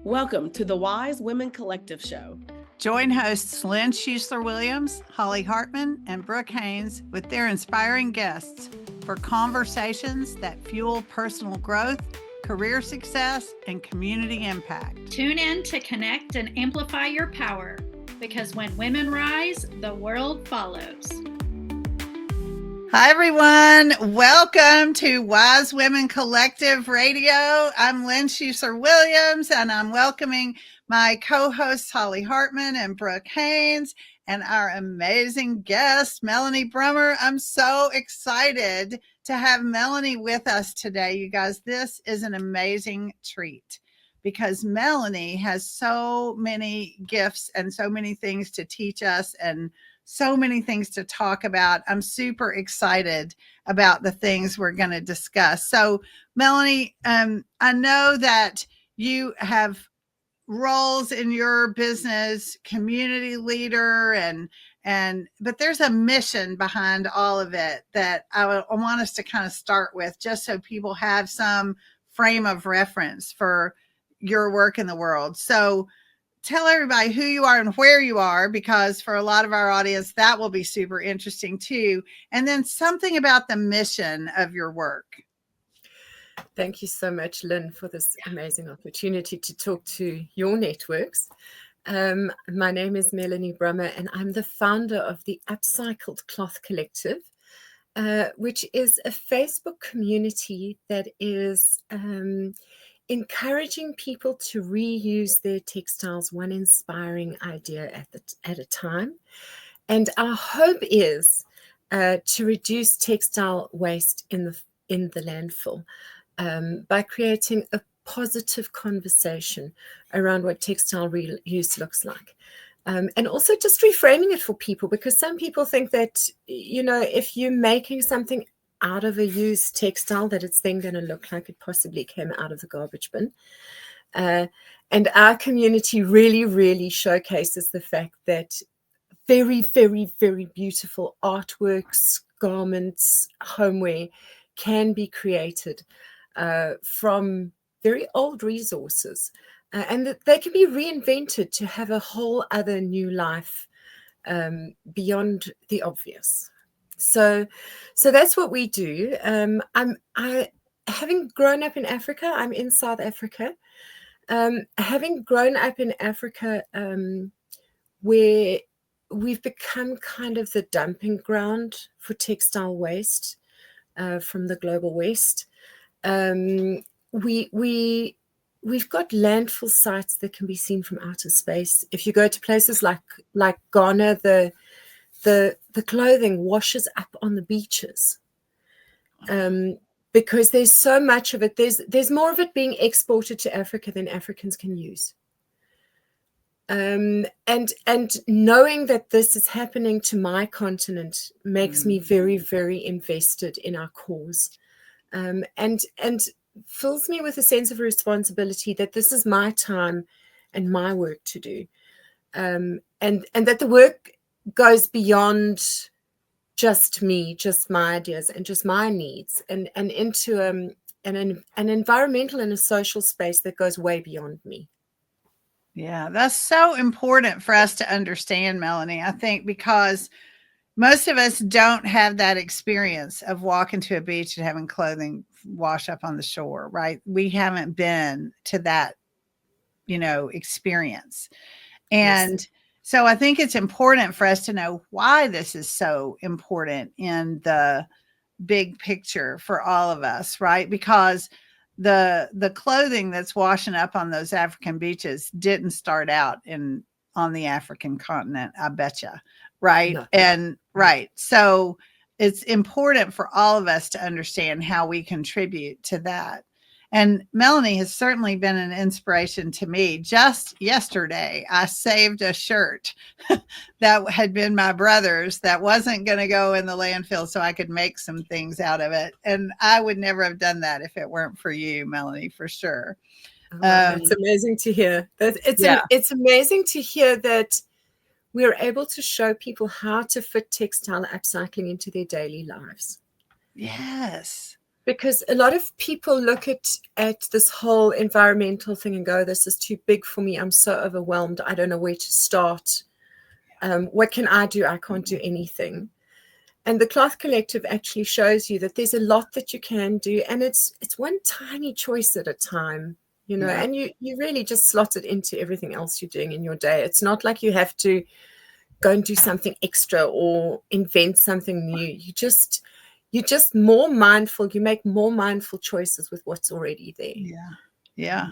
Welcome to the Wise Women Collective Show. Join hosts Lin Schussler-Williams, Holly Hartman, and Brooke Haynes with their inspiring guests for conversations that fuel personal growth, career success, and community impact. Tune in to connect and amplify your power, because when women rise, the world follows. Hi, everyone. Welcome to Wise Women Collective Radio. I'm Lin Schussler-Williams, and I'm welcoming my co-hosts Holly Hartman and Brooke Haynes and our amazing guest, Melanie Brummer. I'm so excited to have Melanie with us today. You guys, this is an amazing treat because Melanie has so many gifts and so many things to teach us and so many things to talk about. I'm super excited about the things we're going to discuss. So, Melanie, I know that you have roles in your business, community leader, but there's a mission behind all of it that I want us to kind of start with, just so people have some frame of reference for your work in the world. So tell everybody who you are and where you are, because for a lot of our audience, that will be super interesting too. And then something about the mission of your work. Thank you so much, Lynn, for this amazing opportunity to talk to your networks. My name is Melanie Brummer, and I'm the founder of the Upcycled Cloth Collective, which is a Facebook community that is encouraging people to reuse their textiles, one inspiring idea at a time. And our hope is to reduce textile waste in the landfill by creating a positive conversation around what textile reuse looks like. And also just reframing it for people, because some people think that, if you're making something out of a used textile, that it's then going to look like it possibly came out of the garbage bin. And our community really, really showcases the fact that very, very, very beautiful artworks, garments, homeware can be created from very old resources, and that they can be reinvented to have a whole other new life beyond the obvious. So that's what we do. Having grown up in Africa, I'm in South Africa. Having grown up in Africa, where we've become kind of the dumping ground for textile waste from the global West. We've got landfill sites that can be seen from outer space. If you go to places like Ghana, the clothing washes up on the beaches because there's so much of it. There's more of it being exported to Africa than Africans can use. And knowing that this is happening to my continent makes me very, very invested in our cause, and fills me with a sense of responsibility that this is my time and my work to do, and that the work goes beyond just me, just my ideas and just my needs, and into an environmental and a social space that goes way beyond me. Yeah, that's so important for us to understand, Melanie, I think, because most of us don't have that experience of walking to a beach and having clothing wash up on the shore, right? We haven't been to that, experience. And yes. So I think it's important for us to know why this is so important in the big picture for all of us, right? Because the clothing that's washing up on those African beaches didn't start out on the African continent, I betcha. Right. No. And right. So it's important for all of us to understand how we contribute to that. And Melanie has certainly been an inspiration to me. Just yesterday, I saved a shirt that had been my brother's that wasn't going to go in the landfill so I could make some things out of it. And I would never have done that if it weren't for you, Melanie, for sure. It's amazing to hear. It's amazing to hear that we're able to show people how to fit textile upcycling into their daily lives. Yes. because a lot of people look at this whole environmental thing and go, this is too big for me. I'm so overwhelmed. I don't know where to start. What can I do? I can't do anything. And the Cloth Collective actually shows you that there's a lot that you can do. And it's one tiny choice at a time, you know, and you really just slot it into everything else you're doing in your day. It's not like you have to go and do something extra or invent something new. You're just more mindful. You make more mindful choices with what's already there. Yeah.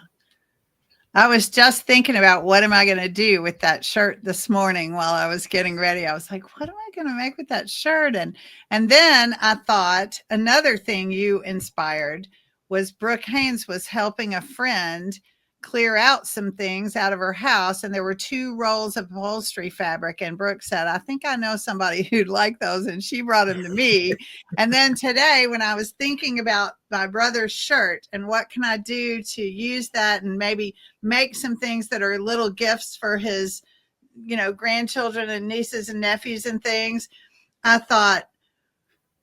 I was just thinking about what am I going to do with that shirt this morning while I was getting ready. I was like, what am I going to make with that shirt? And then I thought another thing you inspired was Brooke Haynes was helping a friend clear out some things out of her house. And there were 2 rolls of upholstery fabric. And Brooke said, I think I know somebody who'd like those. And she brought them to me. And then today, when I was thinking about my brother's shirt and what can I do to use that and maybe make some things that are little gifts for his, you know, grandchildren and nieces and nephews and things, I thought,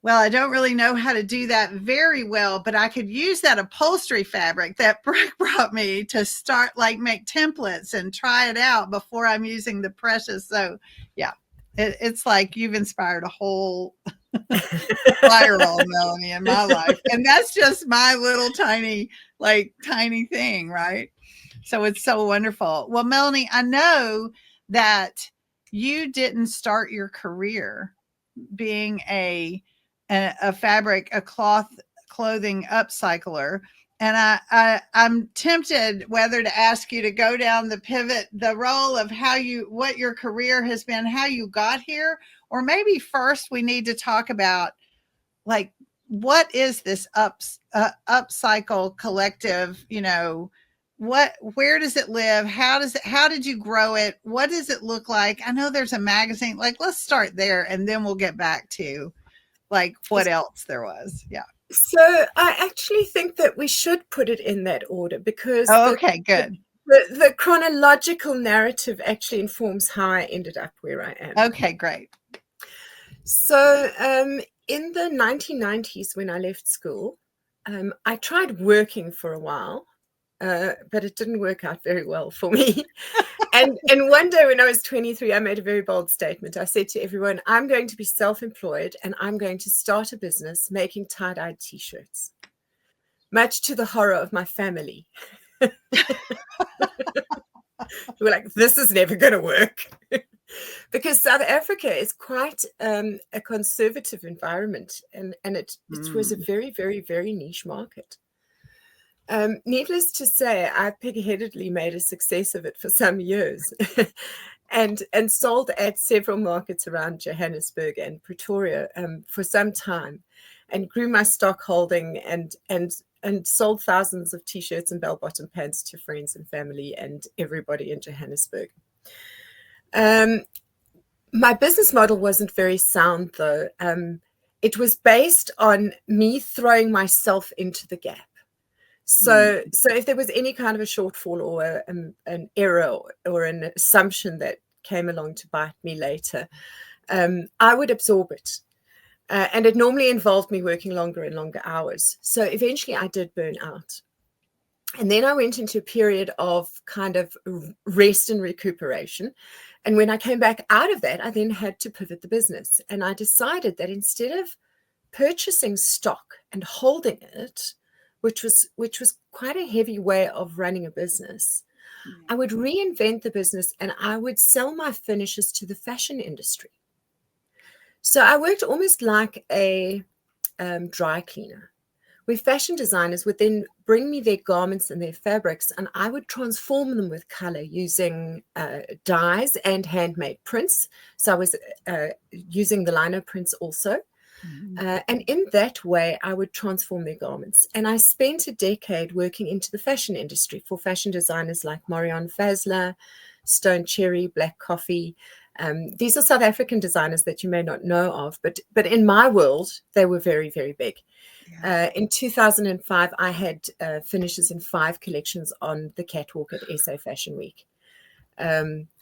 well, I don't really know how to do that very well, but I could use that upholstery fabric that Brooke brought me to start, like, make templates and try it out before I'm using the precious. So yeah, it's like you've inspired a whole spiral, Melanie, in my life. And that's just my little tiny thing, right? So it's so wonderful. Well, Melanie, I know that you didn't start your career being a clothing upcycler. And I'm tempted whether to ask you to go down the role of what your career has been, how you got here, or maybe first we need to talk about, like, what is this Upcycled Collective? You know, where does it live? How did you grow it? What does it look like? I know there's a magazine. Like, let's start there and then we'll get back to, like, what else there was. Yeah. So I actually think that we should put it in that order because good. The chronological narrative actually informs how I ended up where I am. Okay, great. So in the 1990s, when I left school, I tried working for a while, but it didn't work out very well for me. And one day when I was 23, I made a very bold statement. I said to everyone, I'm going to be self-employed and I'm going to start a business making tie-dyed T-shirts, much to the horror of my family. They were like, this is never going to work. Because South Africa is quite a conservative environment and it was a very, very, very niche market. Needless to say, I pig-headedly made a success of it for some years and sold at several markets around Johannesburg and Pretoria for some time and grew my stock holding and sold thousands of T-shirts and bell-bottom pants to friends and family and everybody in Johannesburg. My business model wasn't very sound, though. It was based on me throwing myself into the gap. So if there was any kind of a shortfall or an error or an assumption that came along to bite me later, I would absorb it. And it normally involved me working longer and longer hours. So eventually I did burn out. And then I went into a period of kind of rest and recuperation. And when I came back out of that, I then had to pivot the business. And I decided that instead of purchasing stock and holding it, which was quite a heavy way of running a business, I would reinvent the business and I would sell my finishes to the fashion industry. So I worked almost like a dry cleaner, where fashion designers would then bring me their garments and their fabrics, and I would transform them with color using dyes and handmade prints. So I was using the lino prints also. And in that way, I would transform their garments. And I spent a decade working into the fashion industry for fashion designers like Marianne Fazler, Stone Cherry, Black Coffee. These are South African designers that you may not know of, but in my world, they were very, very big. In 2005, I had finishes in 5 collections on the catwalk at SA Fashion Week.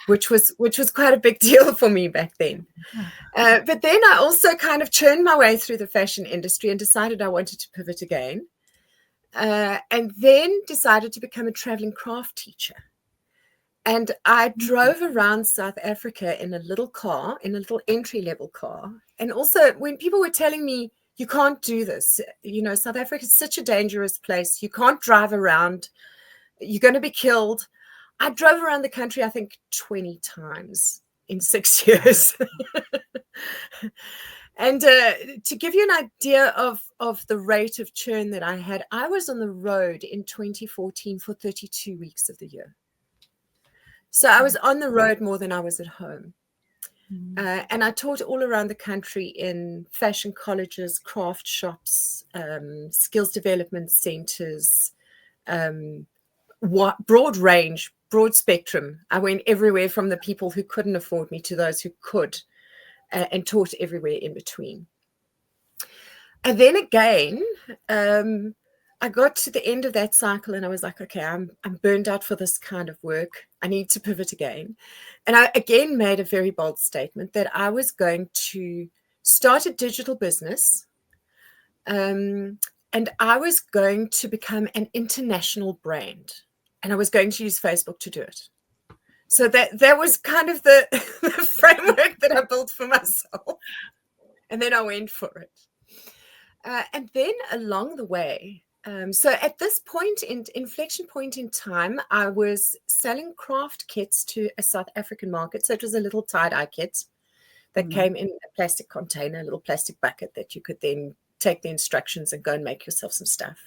which was quite a big deal for me back then. But then I also kind of churned my way through the fashion industry and decided I wanted to pivot again. And then decided to become a traveling craft teacher. And I drove around South Africa in a little car, in a little entry-level car. And also when people were telling me, you can't do this, South Africa is such a dangerous place. You can't drive around. You're going to be killed. I drove around the country, I think, 20 times in 6 years. And to give you an idea of the rate of churn that I had, I was on the road in 2014 for 32 weeks of the year. So I was on the road more than I was at home. And I taught all around the country in fashion colleges, craft shops, skills development centers, broad range, broad spectrum. I went everywhere from the people who couldn't afford me to those who could, and taught everywhere in between. And then again, I got to the end of that cycle and I was like, okay, I'm burned out for this kind of work. I need to pivot again. And I again made a very bold statement that I was going to start a digital business. And I was going to become an international brand. And I was going to use Facebook to do it. So that was kind of the framework that I built for myself. And then I went for it. And then along the way, so at this point, inflection point in time, I was selling craft kits to a South African market. So it was a little tie-dye kit that came in a plastic container, a little plastic bucket that you could then take the instructions and go and make yourself some stuff.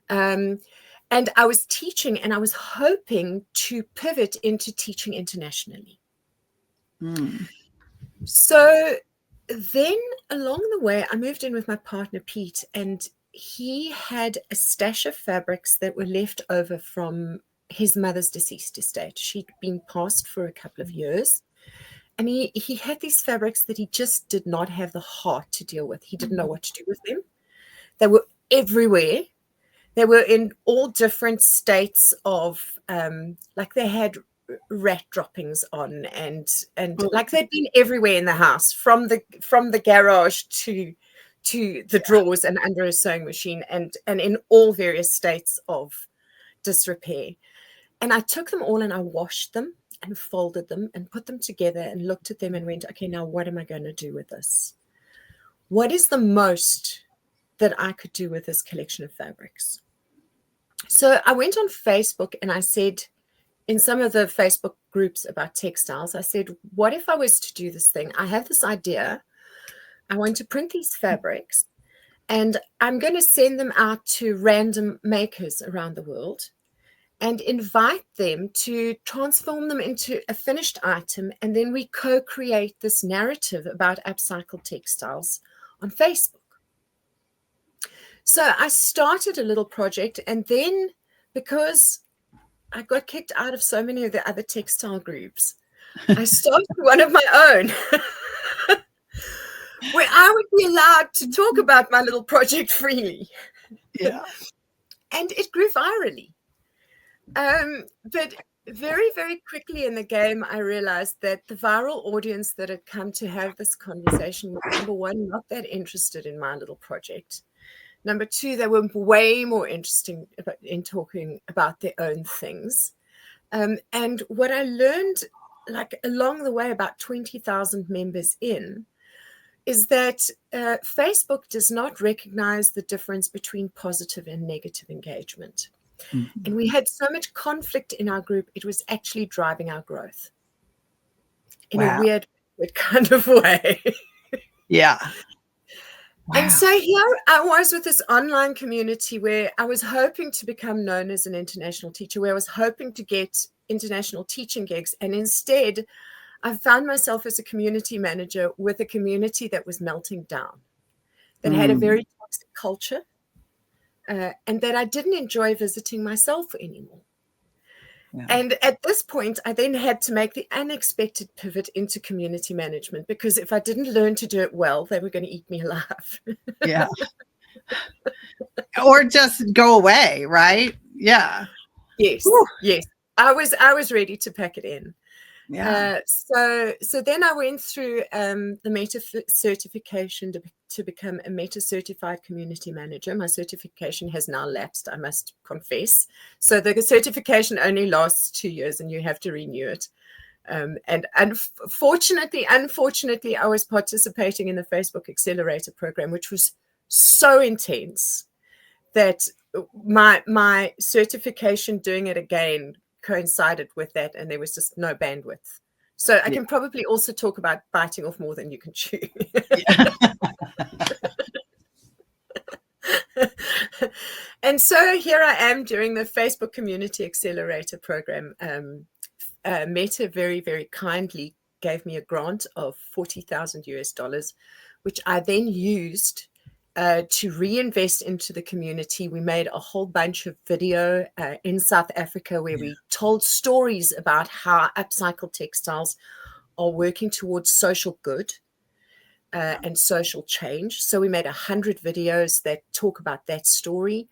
And I was teaching, and I was hoping to pivot into teaching internationally. So then along the way, I moved in with my partner, Pete, and he had a stash of fabrics that were left over from his mother's deceased estate. She'd been passed for a couple of years. And he had these fabrics that he just did not have the heart to deal with. He didn't know what to do with them. They were everywhere. They were in all different states of, like they had rat droppings on and like they'd been everywhere in the house, from the garage to the drawers and under a sewing machine, and in all various states of disrepair. And I took them all and I washed them and folded them and put them together and looked at them and went, okay, now what am I going to do with this? What is the most that I could do with this collection of fabrics? So I went on Facebook and I said, in some of the Facebook groups about textiles, I said, what if I was to do this thing? I have this idea. I want to print these fabrics and I'm going to send them out to random makers around the world and invite them to transform them into a finished item. And then we co-create this narrative about upcycled textiles on Facebook. So I started a little project, and then because I got kicked out of so many of the other textile groups, I started one of my own where I would be allowed to talk about my little project freely. Yeah. And it grew virally. But very, very quickly in the game, I realized that the viral audience that had come to have this conversation was, number one, not that interested in my little project. Number two, they were way more interested in talking about their own things. And what I learned, like along the way, about 20,000 members in, is that Facebook does not recognize the difference between positive and negative engagement. Mm-hmm. And we had so much conflict in our group, it was actually driving our growth in a weird kind of way. Yeah. Wow. And so here I was with this online community where I was hoping to become known as an international teacher, where I was hoping to get international teaching gigs. And instead, I found myself as a community manager with a community that was melting down, that had a very toxic culture, and that I didn't enjoy visiting myself anymore. Yeah. And at this point, I then had to make the unexpected pivot into community management, because if I didn't learn to do it well, they were going to eat me alive. Yeah. Or just go away, right? Yeah. Yes. Whew. Yes. I was ready to pack it in. Yeah. So then I went through the Meta certification to become a Meta certified community manager. My certification has now lapsed, I must confess. So the certification only lasts 2 years and you have to renew it. And unfortunately, I was participating in the Facebook Accelerator program, which was so intense that my certification doing it again coincided with that, and there was just no bandwidth. So I can probably also talk about biting off more than you can chew. And so here I am during the Facebook Community Accelerator program. Meta very, very kindly gave me a grant of $40,000, which I then used to reinvest into the community. We made a whole bunch of video in South Africa where we told stories about how upcycled textiles are working towards social good and social change. So we made 100 videos that talk about that story.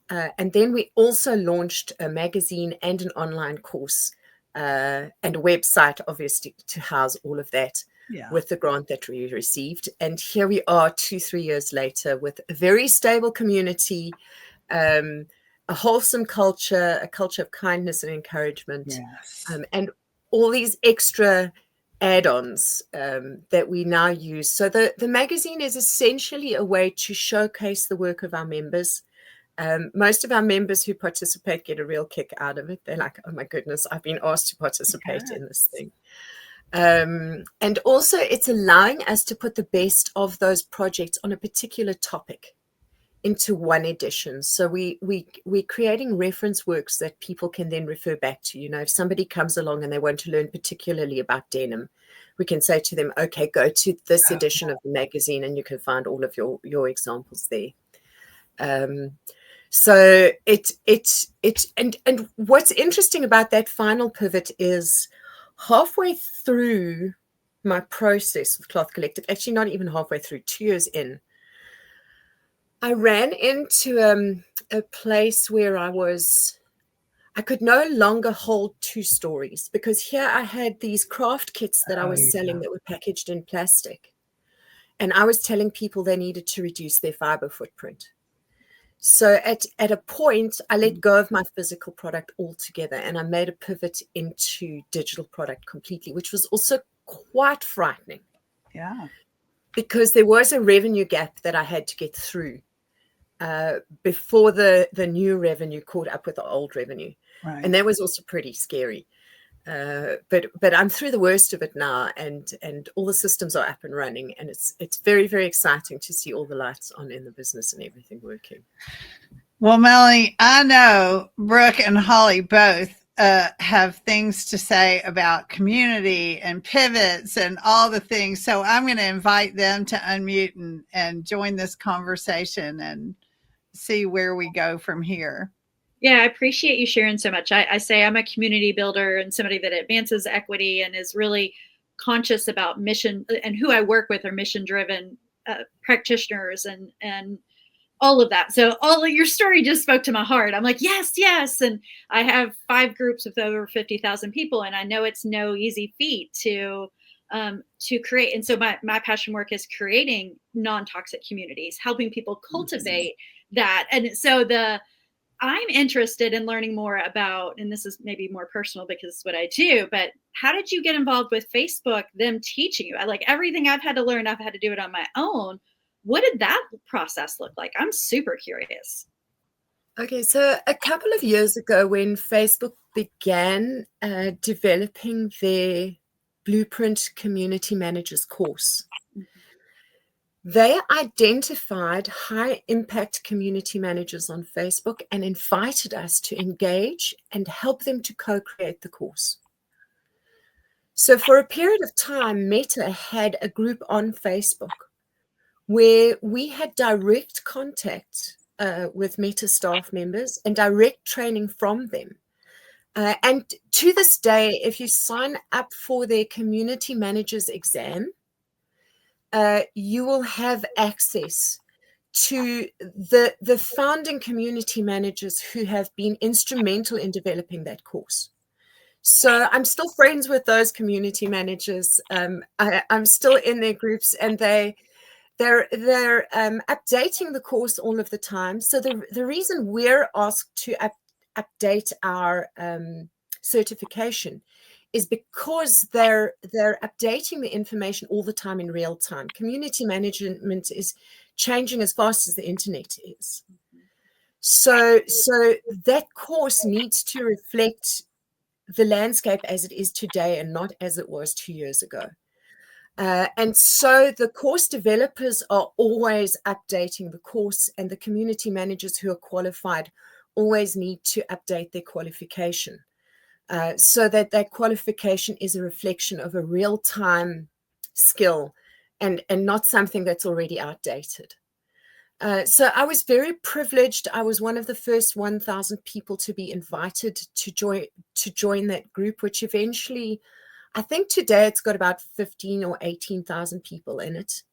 And then we also launched a magazine and an online course and a website, obviously, to house all of that. With the grant that we received. And here we are 2-3 years later with a very stable community, a wholesome culture, a culture of kindness and encouragement, and all these extra add-ons that we now use. So the magazine is essentially a way to showcase the work of our members. Most of our members who participate get a real kick out of it. They're like, oh my goodness, I've been asked to participate in this thing. And also it's allowing us to put the best of those projects on a particular topic into one edition. So we're creating reference works that people can then refer back to. You know, if somebody comes along and they want to learn particularly about denim, we can say to them, okay, go to this edition of the magazine and you can find all of your examples there. So and what's interesting about that final pivot is halfway through my process with Cloth Collective, actually not even halfway through, 2 years in, I ran into a place where I could no longer hold two stories, because here I had these craft kits that I was selling that were packaged in plastic. And I was telling people they needed to reduce their fiber footprint. So at a point, I let go of my physical product altogether and I made a pivot into digital product completely, which was also quite frightening. Yeah. Because there was a revenue gap that I had to get through before the new revenue caught up with the old revenue. Right. And that was also pretty scary. But I'm through the worst of it now, and all the systems are up and running, and it's very, very exciting to see all the lights on in the business and everything working. Well, Melanie, I know Brooke and Holly both have things to say about community and pivots and all the things. So I'm going to invite them to unmute and join this conversation and see where we go from here. Yeah, I appreciate you sharing so much. I say I'm a community builder and somebody that advances equity and is really conscious about mission, and who I work with are mission-driven practitioners and all of that. So all of your story just spoke to my heart. I'm like, yes, yes. And I have 5 groups with over 50,000 people, and I know it's no easy feat to create. And so my passion work is creating non-toxic communities, helping people cultivate that. And so I'm interested in learning more about, and this is maybe more personal because it's what I do, but how did you get involved with Facebook, them teaching you? Like everything I've had to learn, I've had to do it on my own. What did that process look like? I'm super curious. Okay, so a couple of years ago when Facebook began developing their Blueprint Community Managers course, they identified high impact community managers on Facebook and invited us to engage and help them to co-create the course. So for a period of time, Meta had a group on Facebook where we had direct contact with Meta staff members and direct training from them. And to this day, if you sign up for their community managers exam, you will have access to the founding community managers who have been instrumental in developing that course. So I'm still friends with those community managers. I'm still in their groups, and they're updating the course all of the time. So the reason we're asked to update our certification is because they're updating the information all the time in real time. Community management is changing as fast as the internet is. So that course needs to reflect the landscape as it is today and not as it was 2 years ago. And so the course developers are always updating the course, and the community managers who are qualified always need to update their qualification, so that qualification is a reflection of a real-time skill and not something that's already outdated. So I was very privileged. I was one of the first 1,000 people to be invited to join that group, which eventually, I think today it's got about 15 or 18,000 people in it.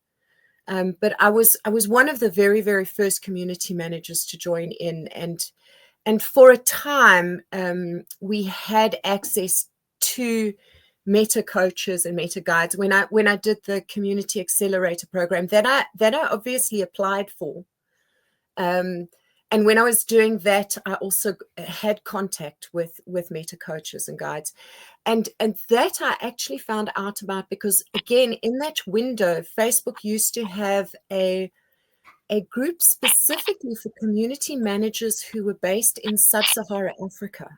But I was one of the very, very first community managers to join in, and for a time we had access to meta coaches and meta guides when I did the community accelerator program that I obviously applied for. And when I was doing that, I also had contact with meta coaches and guides, and that I actually found out about because, again, in that window, Facebook used to have a group specifically for community managers who were based in sub-Saharan Africa,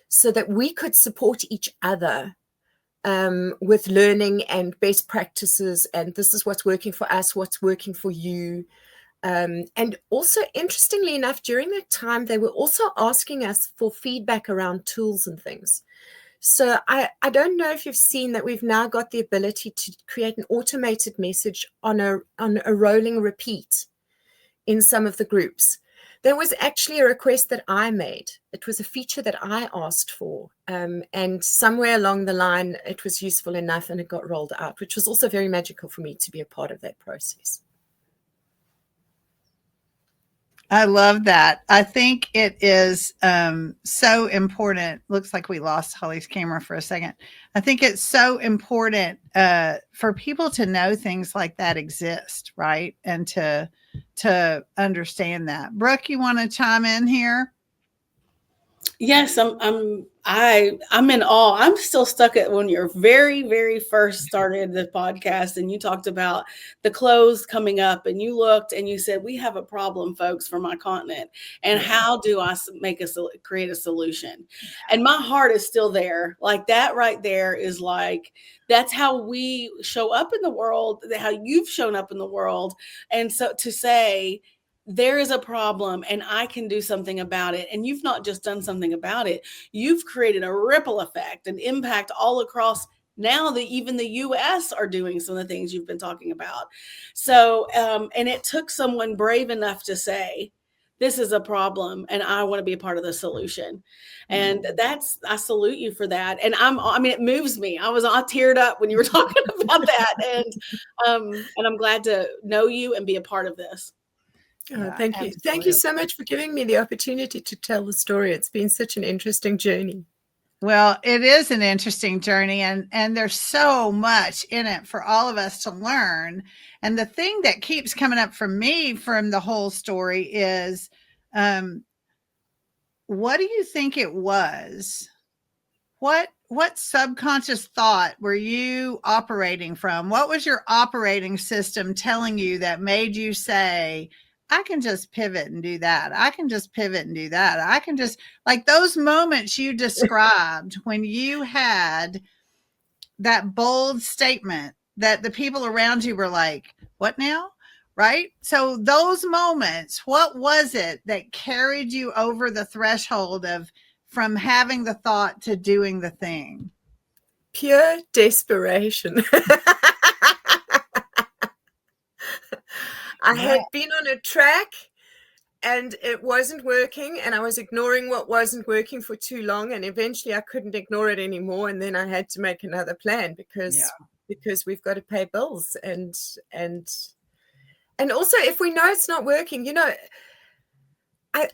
so that we could support each other with learning and best practices, and this is what's working for us, what's working for you. And also, interestingly enough, during that time, they were also asking us for feedback around tools and things. So I don't know if you've seen that we've now got the ability to create an automated message on a rolling repeat in some of the groups. There was actually a request that I made. It was a feature that I asked for. And somewhere along the line, it was useful enough and it got rolled out, which was also very magical for me to be a part of that process. I love that. I think it is so important. Looks like we lost Holly's camera for a second. I think it's so important for people to know things like that exist, right? And to understand that. Brooke, you want to chime in here? Yes, I'm in awe. I'm still stuck at when you very, very first started the podcast and you talked about the clothes coming up and you looked and you said, we have a problem, folks, for my continent. And how do I create a solution? And my heart is still there. Like that right there is like, that's how we show up in the world, how you've shown up in the world. And so to say, there is a problem and I can do something about it. And you've not just done something about it, you've created a ripple effect, an impact all across now that even the US are doing some of the things you've been talking about. So, and it took someone brave enough to say, this is a problem and I want to be a part of the solution. And I salute you for that. And it moves me. I teared up when you were talking about that. And I'm glad to know you and be a part of this. Oh, thank you. Absolutely. Thank you so much for giving me the opportunity to tell the story. It's been such an interesting journey. Well, it is an interesting journey, and there's so much in it for all of us to learn. And the thing that keeps coming up for me from the whole story is, what do you think it was? What subconscious thought were you operating from? What was your operating system telling you that made you say, I can just pivot and do that. I can just pivot and do that. I can just, like those moments you described when you had that bold statement that the people around you were like, what now? Right? So those moments, what was it that carried you over the threshold from having the thought to doing the thing? Pure desperation. I had been on a track and it wasn't working, and I was ignoring what wasn't working for too long, and eventually I couldn't ignore it anymore, and then I had to make another plan because we've got to pay bills and also if we know it's not working,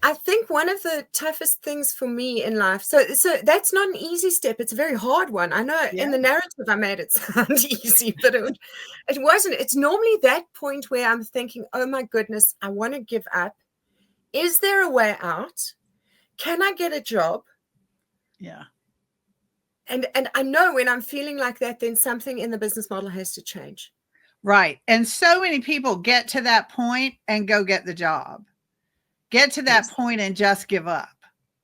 I think one of the toughest things for me in life, so that's not an easy step. It's a very hard one. I know in the narrative I made it sound easy, but it wasn't. It's normally that point where I'm thinking, oh my goodness, I want to give up. Is there a way out? Can I get a job? Yeah. And I know when I'm feeling like that, then something in the business model has to change. Right. And so many people get to that point and go get the job. Get to that point and just give up,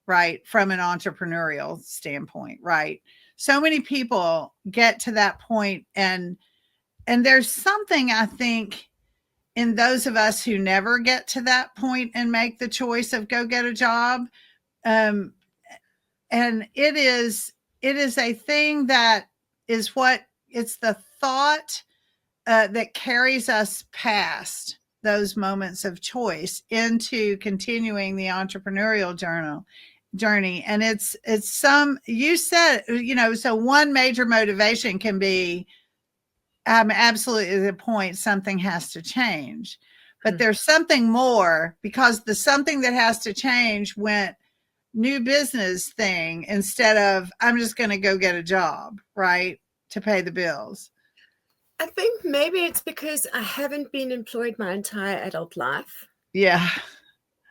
right? From an entrepreneurial standpoint, right? So many people get to that point, and there's something, I think, in those of us who never get to that point and make the choice of go get a job. And it is a thing that is it's the thought that carries us past those moments of choice into continuing the entrepreneurial journey. And it's you said, so one major motivation can be, absolutely the point, something has to change, but there's something more, because the something that has to change went new business thing instead of I'm just going to go get a job, right, to pay the bills. I think maybe it's because I haven't been employed my entire adult life. Yeah.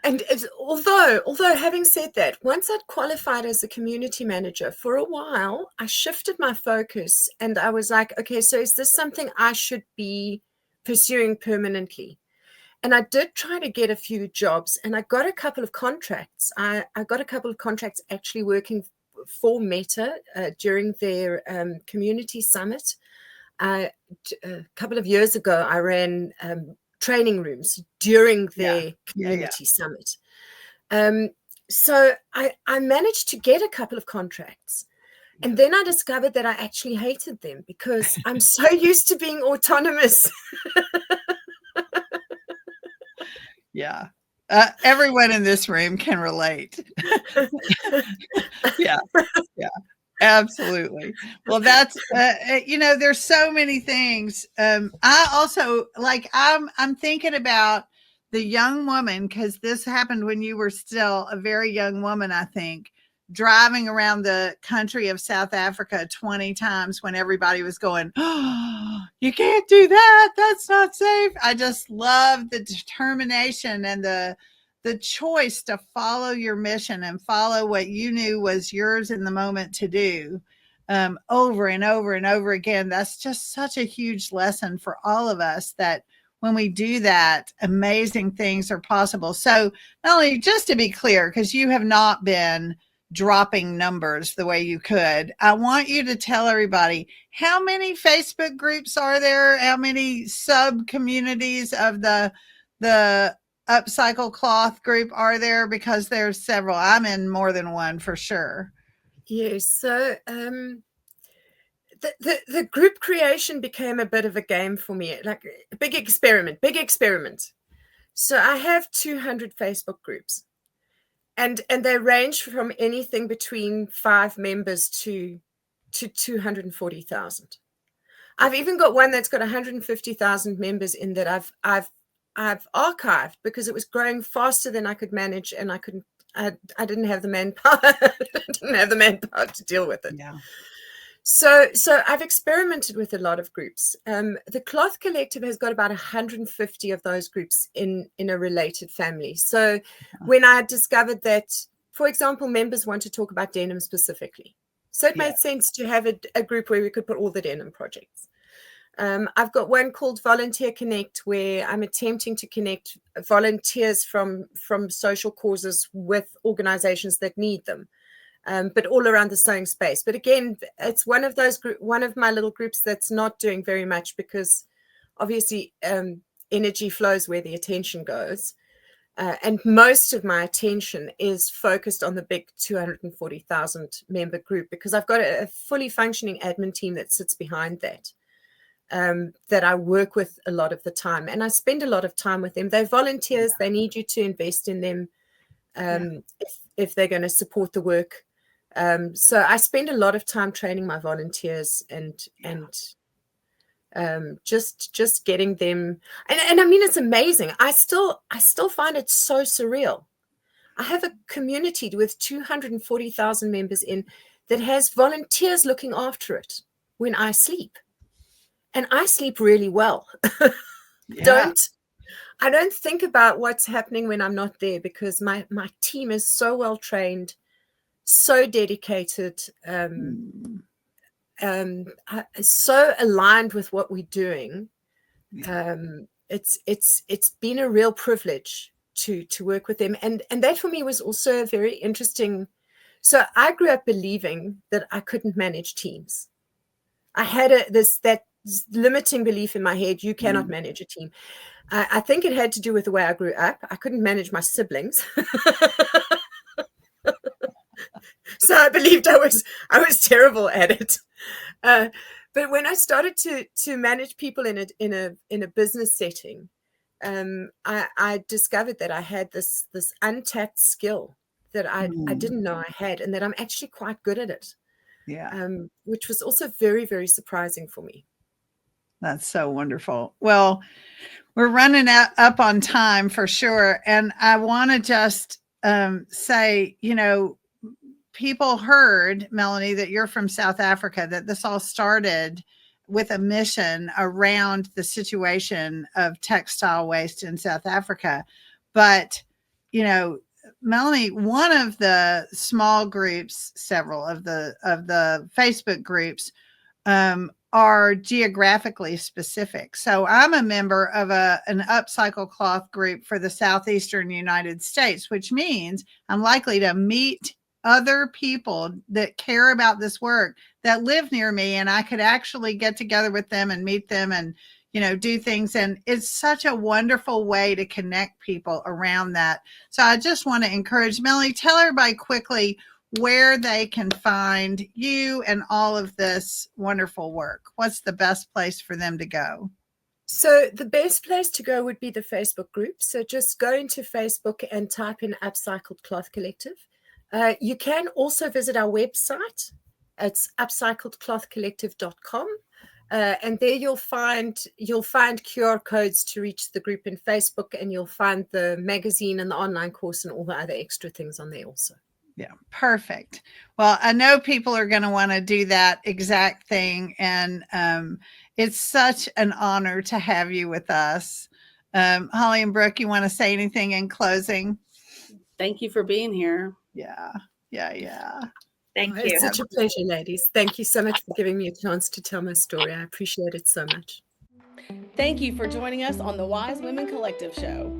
And although having said that, once I'd qualified as a community manager, for a while, I shifted my focus and I was like, okay, so is this something I should be pursuing permanently? And I did try to get a few jobs, and I got a couple of contracts. I got a couple of contracts actually working for Meta during their community summit. A couple of years ago, I ran training rooms during their community summit. So I managed to get a couple of contracts. And then I discovered that I actually hated them because I'm so used to being autonomous. Yeah. Everyone in this room can relate. Yeah. Absolutely. Well, that's, there's so many things. I also I'm thinking about the young woman, because this happened when you were still a very young woman, I think, driving around the country of South Africa 20 times when everybody was going, oh, you can't do that. That's not safe. I just love the determination and the choice to follow your mission and follow what you knew was yours in the moment to do, over and over and over again. That's just such a huge lesson for all of us, that when we do that, amazing things are possible. So not only, just to be clear, because you have not been dropping numbers the way you could, I want you to tell everybody, how many Facebook groups are there? How many sub communities of the Upcycled Cloth group are there? Because there's several. I'm in more than one for sure. Yes. So the group creation became a bit of a game for me, like a big experiment. So I have 200 Facebook groups, and they range from anything between 5 members to 240,000. I've even got one that's got 150,000 members in that I've archived because it was growing faster than I could manage, and I didn't have the manpower. I didn't have the manpower to deal with it. Yeah. So I've experimented with a lot of groups. The Cloth Collective has got about 150 of those groups in a related family. So when I discovered that, for example, members want to talk about denim specifically, so it made sense to have a group where we could put all the denim projects. I've got one called Volunteer Connect, where I'm attempting to connect volunteers from social causes with organizations that need them, but all around the sewing space. But again, it's one of my little groups that's not doing very much, because obviously energy flows where the attention goes. And most of my attention is focused on the big 240,000 member group, because I've got a fully functioning admin team that sits behind that. That I work with a lot of the time, and I spend a lot of time with them. They're volunteers. They need you to invest in them if they're going to support the work. So I spend a lot of time training my volunteers and just getting them. And I mean, it's amazing. I still find it so surreal. I have a community with 240,000 members that has volunteers looking after it when I sleep. And I sleep really well. Yeah. I don't think about what's happening when I'm not there, because my team is so well trained, so dedicated, so aligned with what we're doing. It's been a real privilege to work with them, and that for me was also very interesting. So I grew up believing that I couldn't manage teams. I had that limiting belief in my head: you cannot manage a team. I think it had to do with the way I grew up. I couldn't manage my siblings. So I believed I was terrible at it. But when I started to manage people in a business setting, I discovered that I had this untapped skill that I didn't know I had, and that I'm actually quite good at it. Yeah. Which was also very, very surprising for me. That's so wonderful. Well, we're running up on time for sure. And I want to just say, people heard, Melanie, that you're from South Africa, that this all started with a mission around the situation of textile waste in South Africa. But, Melanie, one of the small groups, several of the Facebook groups, are geographically specific. So I'm a member of an Upcycled Cloth group for the Southeastern United States, which means I'm likely to meet other people that care about this work that live near me, and I could actually get together with them and meet them and, do things. And it's such a wonderful way to connect people around that. So I just want to encourage Melanie, tell everybody quickly where they can find you and all of this wonderful work. What's the best place for them to go? So the best place to go would be the Facebook group. So just go into Facebook and type in Upcycled Cloth Collective. You can also visit our website. It's upcycledclothcollective.com. And there you'll find QR codes to reach the group in Facebook, and you'll find the magazine and the online course and all the other extra things on there also. Yeah, perfect. Well, I know people are going to want to do that exact thing. And it's such an honor to have you with us. Holly and Brooke, you want to say anything in closing? Thank you for being here. Yeah. Thank you. It's such a pleasure, ladies. Thank you so much for giving me a chance to tell my story. I appreciate it so much. Thank you for joining us on the Wise Women Collective show.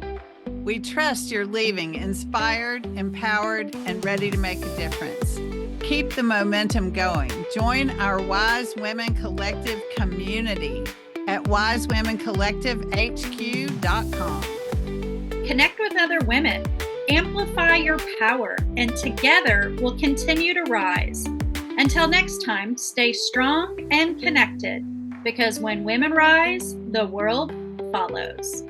We trust you're leaving inspired, empowered, and ready to make a difference. Keep the momentum going. Join our Wise Women Collective community at wisewomencollectivehq.com. Connect with other women, amplify your power, and together we'll continue to rise. Until next time, stay strong and connected, because when women rise, the world follows.